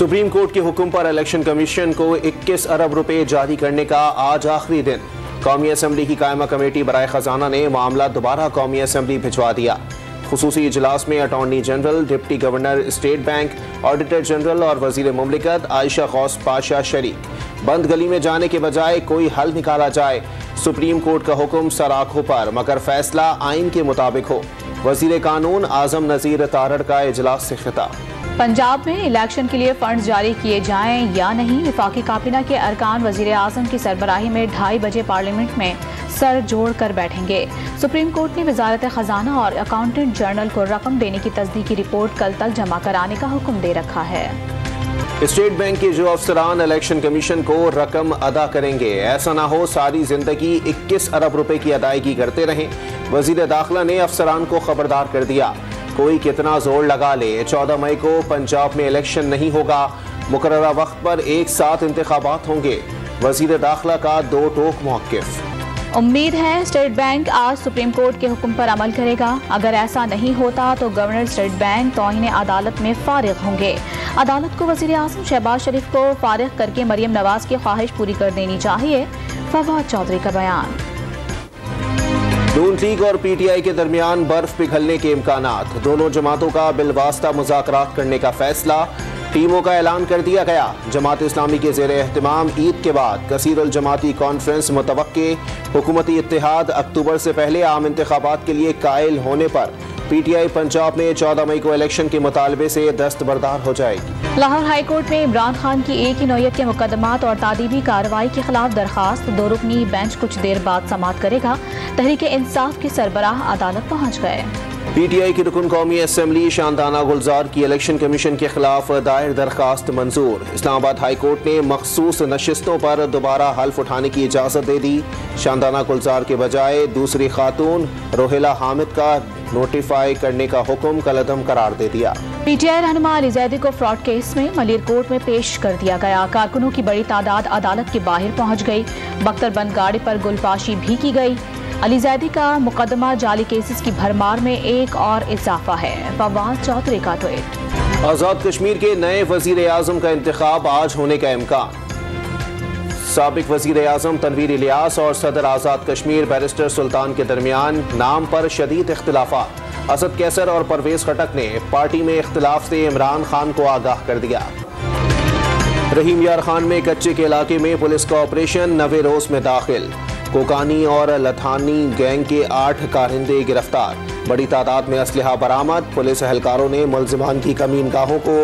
Supreme court के हुक्म पर इलेक्शन कमीशन को 21 अरब रुपए जारी करने का आज आखिरी दिन। कौमी असम्बली की कायमा कमेटी बराए खजाना ने मामला दोबारा कौमी असम्बली भिजवा दिया। खुसूसी इजलास में attorney general, deputy governor state bank, auditor general और वजीर मुमलिकत आयशा गौस पाशा शरीक। बंद गली में जाने के बजाय कोई हल निकाला जाए। सुप्रीम कोर्ट का हुक्म सर आंखों पर, मगर फैसला आइन के मुताबिक हो। वजीर कानून आजम नजीर तारड़ का इजलास से खिताब। पंजाब में इलेक्शन के लिए फंड जारी किए जाएं या नहीं, वफाकी काबीना के अरकान वजीर आजम की सरबराही में 2:30 बजे पार्लियामेंट में सर जोड़ कर बैठेंगे। सुप्रीम कोर्ट ने वजारत खजाना और अकाउंटेंट जनरल को रकम देने की तस्दीकी रिपोर्ट कल तक जमा कराने का हुक्म दे रखा है। स्टेट बैंक के जो अफसरान इलेक्शन कमीशन को रकम अदा करेंगे, ऐसा ना हो सारी जिंदगी 21 अरब रुपए की अदायगी करते रहें। वजीर दाखिला ने अफसरान को खबरदार कर दिया, कोई कितना जोर लगा ले, 14 मई को पंजाब में इलेक्शन नहीं होगा। मुकर्ररा वक्त पर एक साथ इंतखाबात होंगे। वजीर दाखिला का दो टोक मौक़िफ़। उम्मीद है स्टेट बैंक आज सुप्रीम कोर्ट के हुक्म पर अमल करेगा। अगर ऐसा नहीं होता तो गवर्नर स्टेट बैंक तौहीन अदालत में फारिग होंगे। अदालत को वजीर आज़म शहबाज शरीफ को फारिग करके मरियम नवाज की ख्वाहिश पूरी कर देनी चाहिए। फवाद चौधरी का बयान। नून लीग और पीटीआई के दरमियान बर्फ पिघलने के इम्कानात। दोनों जमातों का बिलवास्ता मुज़ाकरात करने का फैसला। टीमों का ऐलान कर दिया गया। जमात इस्लामी के ज़ेर एहतमाम ईद के बाद कसीरुल जमाती कॉन्फ्रेंस मुतवक्के। हुकूमती इत्तेहाद अक्टूबर से पहले आम इंतखाबात के लिए कायल होने पर पीटीआई पंजाब में 14 मई को इलेक्शन के मुतालबे से दस्तबरदार हो जाएगी। लाहौर हाई कोर्ट में इमरान खान की एक ही नौयत के मुकदमात और तादीबी कार्रवाई के खिलाफ दरखास्त। 2 रुकनी बेंच कुछ देर बाद समाअत करेगा। तहरीक इंसाफ के सरबराह अदालत पहुँच गए। पीटीआई की रुकन कौमी असम्बली शांताना गुलजार की इलेक्शन कमीशन के खिलाफ दायर दरखास्त मंजूर। इस्लामाबाद हाई कोर्ट ने मखसूस नशिस्तों पर दोबारा हल्फ उठाने की इजाज़त दे दी। शांताना गुलजार के बजाय दूसरी खातून रोहेला हामिद का नोटिफाई करने का हुक्म कलअदम करार दे दिया। पीटीआई रहनुमा अली जैदी को फ्रॉड केस में मलिर कोर्ट में पेश कर दिया गया। कारकुनों की बड़ी तादाद अदालत के बाहर पहुँच गई। बख्तरबंद गाड़ी पर गुलपाशी भी की गई। अली जैदी का मुकदमा जाली केसेस की भरमार में एक और इजाफा है। फवाद चौधरी का ट्वीट। आज़ाद कश्मीर के नए वजीर आज़म का इंतखाब आज होने का इम्कान। साबिक वजीर आज़म तनवीर इलियास और सदर आज़ाद कश्मीर बैरिस्टर सुल्तान के दरमियान नाम पर शदीद इख्तिलाफात। असद कैसर और परवेज खटक ने पार्टी में इख्तिलाफ से इमरान खान को आगाह कर दिया। रहीम यार खान में कच्चे के इलाके में पुलिस का ऑपरेशन 90 रोज में दाखिल। कोकानी और लथानी गैंग के 8 कारिंदे गिरफ्तार। बड़ी तादाद में असलहा बरामद। पुलिस एहलकारों ने मुलजिमान की कमीनगाहों को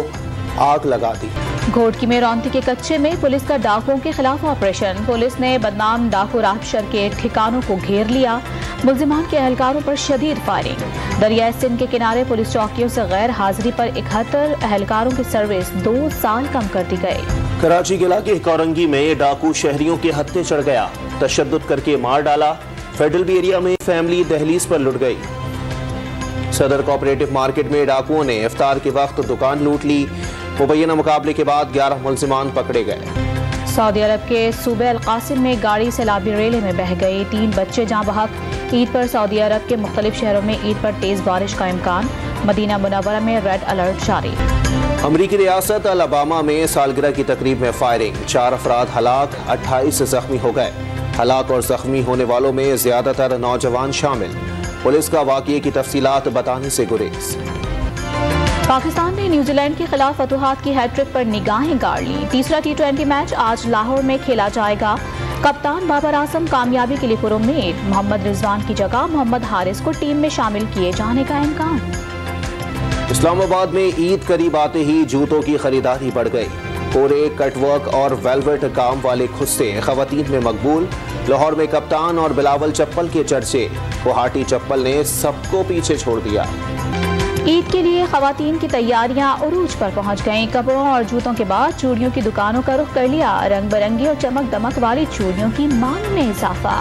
आग लगा दी। घोटकी में रौनती के कच्चे में पुलिस का डाकुओं के खिलाफ ऑपरेशन। पुलिस ने बदनाम डाकू राहशर के ठिकानों को घेर लिया। मुलजिमान के एहलकारों पर शदीद फायरिंग। दरियाए सिंध के किनारे पुलिस चौकियों से गैर हाजिरी पर 71 एहलकारों की सर्विस 2 साल कम कर दी गई। कराची के इलाके कौरंगी में डाकू शहरियों के हत्थे चढ़ गया, तशद्दुद करके मार डाला। फेडरल बी एरिया में फैमिली दहलीज पर लुट गई। सदर कोऑपरेटिव मार्केट में डाकुओं ने इफ्तार के वक्त दुकान लूट ली। मुबैना मुकाबले के बाद 11 मुलजिमान पकड़े गए। सऊदी अरब के सूबे अल कासिम में गाड़ी सैलाबी रेले में बह गई। 3 बच्चे जाँ बहक। ईद पर सऊदी अरब के मुख्तलिफ शहरों में ईद पर तेज बारिश का इम्कान। मदीना मुनव्वरा में रेड अलर्ट जारी। अमरीकी रियासत अलबामा में सालगिरह की तकरीब में फायरिंग। 4 अफराद हलाक, 28 जख्मी हो गए। हलाक और जख्मी होने वालों में ज्यादातर नौजवान शामिल। पुलिस का वाक़ये की तफसीलात बताने से गुरेज। पाकिस्तान ने न्यूजीलैंड के खिलाफ फतुहात की हैट्रिक पर निगाहें गाड़ ली। तीसरा T20 मैच आज लाहौर में खेला जाएगा। कप्तान बाबर आजम कामयाबी के लिए पुरुम्मीद। मोहम्मद रिजवान की जगह मोहम्मद हारिस को टीम में शामिल किए जाने का इम्कान। इस्लामाबाद में ईद करीब आते ही जूतों की खरीदारी बढ़ गई। कोरे, कटवर्क और वेलवेट काम वाले खुस्से खवातीन में मकबूल। लाहौर में कप्तान और बिलावल चप्पल के चर्चे। गुवाहाटी चप्पल ने सबको पीछे छोड़ दिया। ईद के लिए खवातीन की तैयारियां उरूज पर पहुंच गईं। कपड़ों और जूतों के बाद चूड़ियों की दुकानों का रुख कर लिया। रंग बिरंगी और चमक दमक वाली चूड़ियों की मांग में इजाफा।